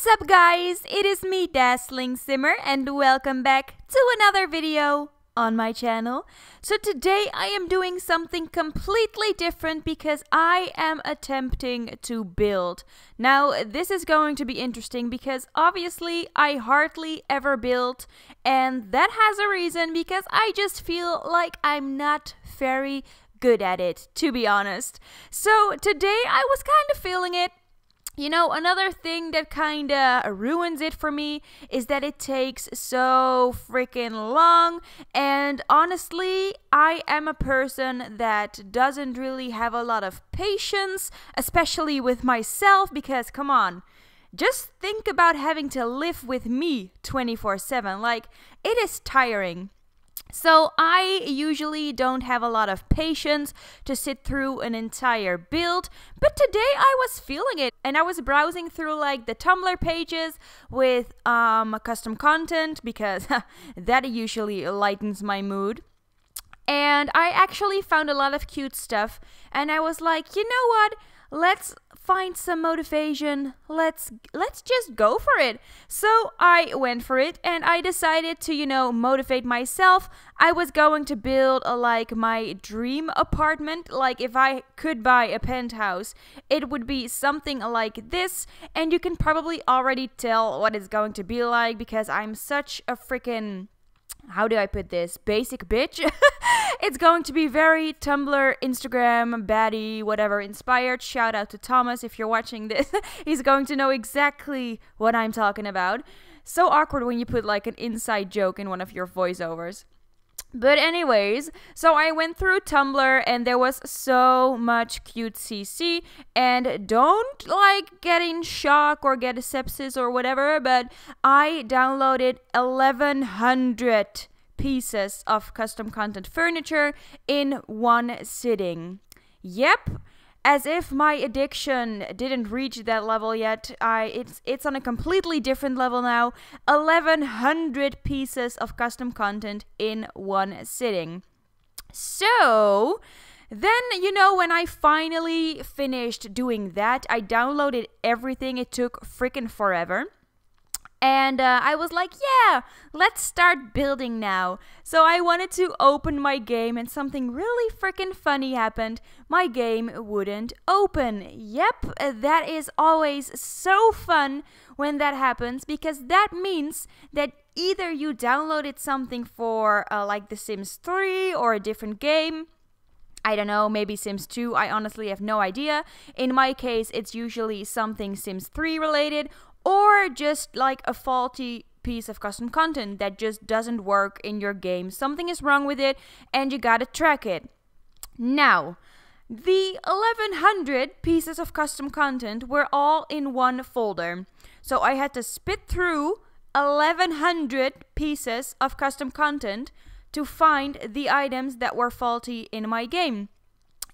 What's up guys, it is me DazzlingSimmer and welcome back to another video on my channel. So today I am doing something completely different because I am attempting to build. Now this is going to be interesting because obviously I hardly ever build, and that has a reason because I just feel like I'm not very good at it, to be honest. So today I was kind of feeling it. You know, another thing that kinda ruins it for me is that it takes so freaking long, and honestly, I am a person that doesn't really have a lot of patience, especially with myself, because come on, just think about having to live with me 24/7, like, it is tiring. So I usually don't have a lot of patience to sit through an entire build, but today I was feeling it and I was browsing through like the Tumblr pages with custom content because that usually lightens my mood. And I actually found a lot of cute stuff and I was like, you know what? Let's find some motivation. Let's just go for it. So I went for it and I decided to, you know, motivate myself. I was going to build like my dream apartment. Like if I could buy a penthouse, it would be something like this. And you can probably already tell what it's going to be like because I'm such a freaking, how do I put this, basic bitch. It's going to be very Tumblr, Instagram, baddie, whatever inspired. Shout out to Thomas if you're watching this. He's going to know exactly what I'm talking about. So awkward when you put like an inside joke in one of your voiceovers. But anyways, so I went through Tumblr and there was so much cute CC, and don't like get in shock or get a sepsis or whatever, but I downloaded 1100 pieces of custom content furniture in one sitting. Yep. As if my addiction didn't reach that level yet, it's on a completely different level now. 1100 pieces of custom content in one sitting. So then, you know, when I finally finished doing that, I downloaded everything. It took freaking forever. And I was like, yeah, let's start building now. So I wanted to open my game and something really freaking funny happened. My game wouldn't open. Yep, that is always so fun when that happens because that means that either you downloaded something for like The Sims 3 or a different game. I don't know, maybe Sims 2, I honestly have no idea. In my case, it's usually something Sims 3 related, or just like a faulty piece of custom content that just doesn't work in your game. Something is wrong with it and you gotta track it. Now, the 1100 pieces of custom content were all in one folder. So I had to spit through 1100 pieces of custom content to find the items that were faulty in my game.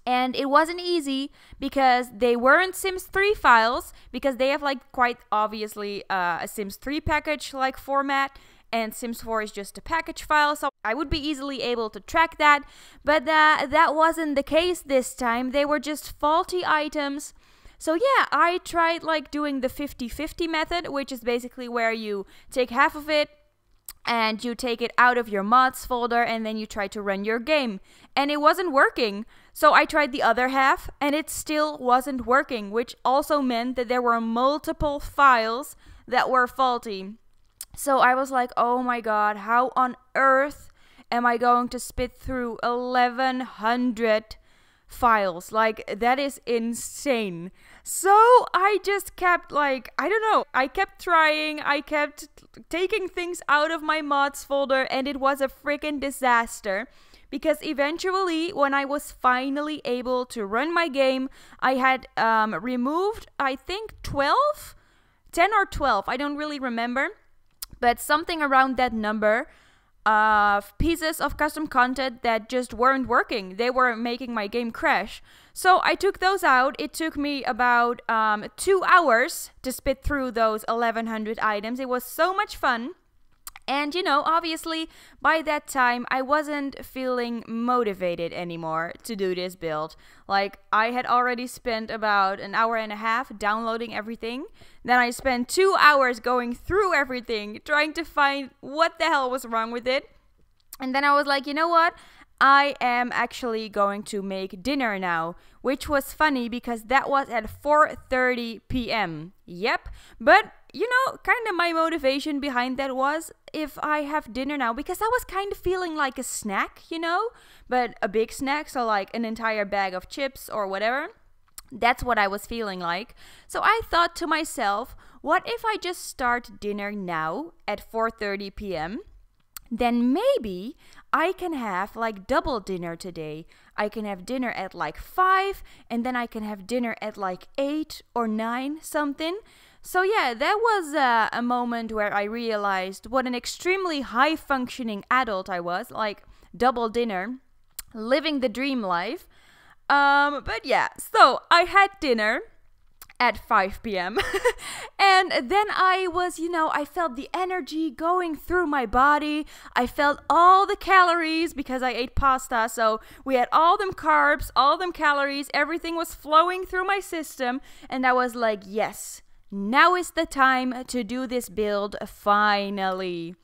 And it wasn't easy because they weren't Sims 3 files, because they have like quite obviously a Sims 3 package like format, and Sims 4 is just a package file, so I would be easily able to track that. But that wasn't the case this time. They were just faulty items. So yeah, I tried like doing the 50-50 method, which is basically where you take half of it and you take it out of your mods folder and then you try to run your game. And it wasn't working. So I tried the other half and it still wasn't working, which also meant that there were multiple files that were faulty. So I was like, oh my god, how on earth am I going to spit through 1100 files? Like, that is insane. So I just kept like, I don't know, I kept trying, I kept taking things out of my mods folder, and it was a freaking disaster. Because eventually, when I was finally able to run my game, I had removed, I think 10 or 12, I don't really remember, but something around that number of pieces of custom content that just weren't working. They were making my game crash. So I took those out. It took me about 2 hours to spit through those 1100 items. It was so much fun. And you know, obviously, by that time, I wasn't feeling motivated anymore to do this build. Like, I had already spent about an hour and a half downloading everything. Then I spent 2 hours going through everything, trying to find what the hell was wrong with it. And then I was like, you know what? I am actually going to make dinner now, which was funny because that was at 4:30 p.m. Yep, but you know, kind of my motivation behind that was if I have dinner now, because I was kind of feeling like a snack, you know, but a big snack, so like an entire bag of chips or whatever. That's what I was feeling like. So I thought to myself, what if I just start dinner now at 4:30 p.m.? Then maybe I can have like double dinner today. I can have dinner at like 5 and then I can have dinner at like 8 or 9 something. So yeah, that was a moment where I realized what an extremely high functioning adult I was, like double dinner, living the dream life. But yeah, so I had dinner at 5 p.m. And then I was, you know, I felt the energy going through my body. I felt all the calories because I ate pasta. So we had all them carbs, all them calories, everything was flowing through my system. And I was like, yes, now is the time to do this build finally.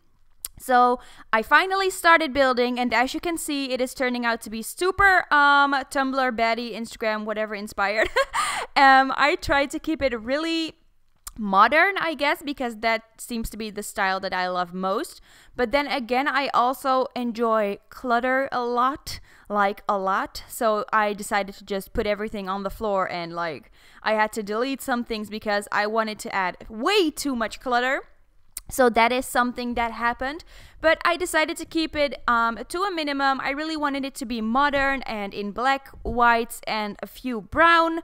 So I finally started building, and as you can see, it is turning out to be super Tumblr, Betty, Instagram, whatever inspired. I tried to keep it really modern, I guess, because that seems to be the style that I love most. But then again, I also enjoy clutter a lot, like a lot. So I decided to just put everything on the floor, and like I had to delete some things because I wanted to add way too much clutter. So that is something that happened, but I decided to keep it to a minimum. I really wanted it to be modern and in black, whites, and a few brown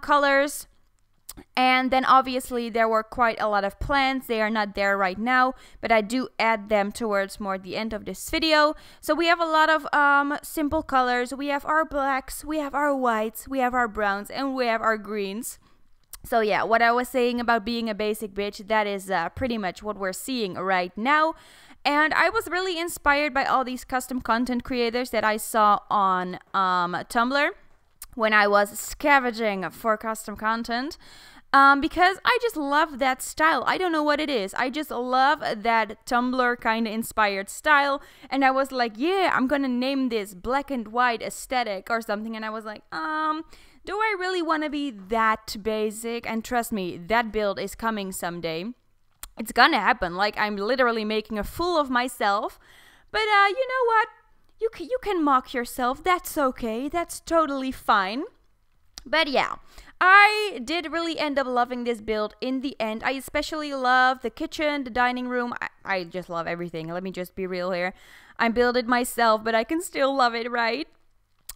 colors. And then obviously there were quite a lot of plants. They are not there right now, but I do add them towards more the end of this video. So we have a lot of simple colors. We have our blacks, we have our whites, we have our browns, and we have our greens. So yeah, what I was saying about being a basic bitch, that is pretty much what we're seeing right now. And I was really inspired by all these custom content creators that I saw on Tumblr when I was scavenging for custom content. Because I just love that style. I don't know what it is. I just love that Tumblr kind of inspired style. And I was like, yeah, I'm gonna name this black and white aesthetic or something. And I was like, do I really want to be that basic? And trust me, that build is coming someday. It's gonna happen. Like, I'm literally making a fool of myself. But you know what? You can mock yourself. That's okay. That's totally fine. But yeah, I did really end up loving this build in the end. I especially love the kitchen, the dining room. I just love everything. Let me just be real here. I built it myself, but I can still love it, right?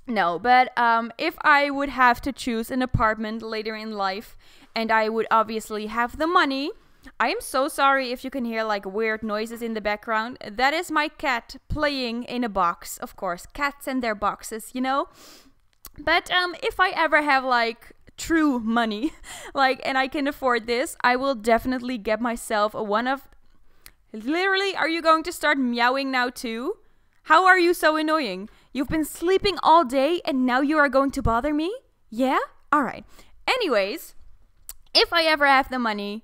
No, but if I would have to choose an apartment later in life and I would obviously have the money, I am so sorry if you can hear like weird noises in the background. That is my cat playing in a box. Of course, cats and their boxes, you know? But if I ever have like true money, like, and I can afford this, I will definitely get myself one of... Literally, are you going to start meowing now too? How are you so annoying? You've been sleeping all day and now you are going to bother me? Yeah? Alright. Anyways, if I ever have the money,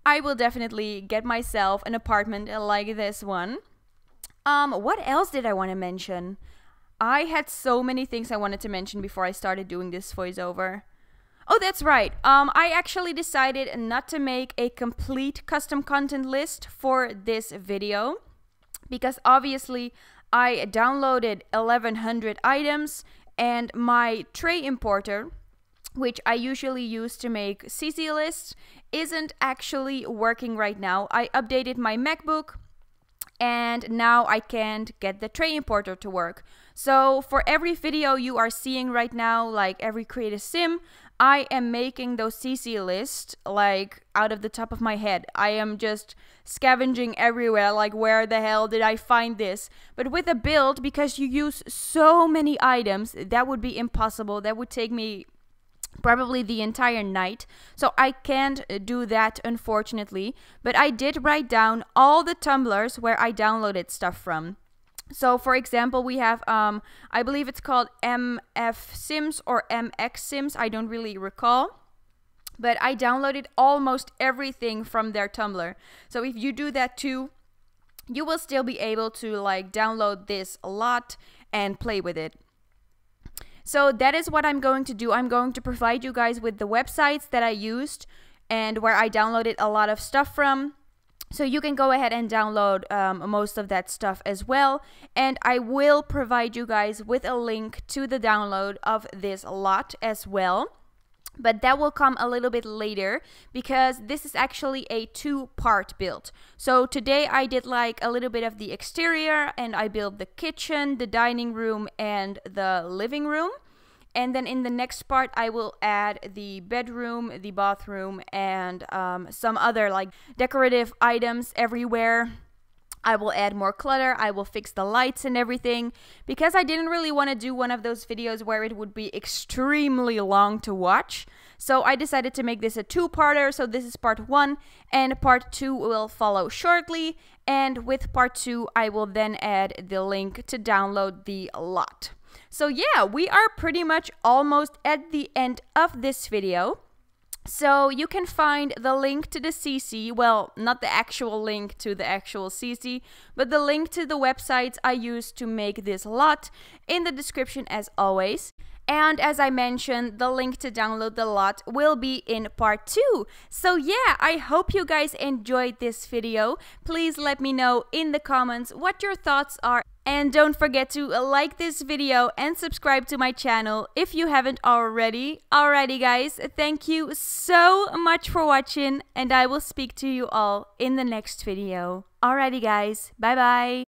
I will definitely get myself an apartment like this one. What else did I want to mention? I had so many things I wanted to mention before I started doing this voiceover. Oh, that's right. I actually decided not to make a complete custom content list for this video because obviously I downloaded 1100 items and my tray importer, which I usually use to make CC lists, isn't actually working right now. I updated my MacBook and now I can't get the tray importer to work. So for every video you are seeing right now, like every Create a Sim, I am making those CC lists like out of the top of my head. I am just scavenging everywhere, like where the hell did I find this? But with a build, because you use so many items, that would be impossible. That would take me probably the entire night. So I can't do that, unfortunately. But I did write down all the tumblers where I downloaded stuff from. So for example, we have, I believe it's called MF Sims or MX Sims. I don't really recall. But I downloaded almost everything from their Tumblr. So if you do that too, you will still be able to like download this a lot and play with it. So that is what I'm going to do. I'm going to provide you guys with the websites that I used and where I downloaded a lot of stuff from. So you can go ahead and download most of that stuff as well. And I will provide you guys with a link to the download of this lot as well. But that will come a little bit later because this is actually a two-part build. So today I did like a little bit of the exterior and I built the kitchen, the dining room, and the living room. And then in the next part I will add the bedroom, the bathroom, and some other like decorative items everywhere. I will add more clutter, I will fix the lights and everything, because I didn't really want to do one of those videos where it would be extremely long to watch. So I decided to make this a two-parter, so this is part 1, and part 2 will follow shortly, and with part 2 I will then add the link to download the lot. So yeah, we are pretty much almost at the end of this video. So you can find the link to the CC, well, not the actual link to the actual CC, but the link to the websites I used to make this lot in the description as always. And as I mentioned, the link to download the lot will be in part 2. So yeah, I hope you guys enjoyed this video. Please let me know in the comments what your thoughts are. And don't forget to like this video and subscribe to my channel if you haven't already. Alrighty guys, thank you so much for watching and I will speak to you all in the next video. Alrighty guys, bye bye.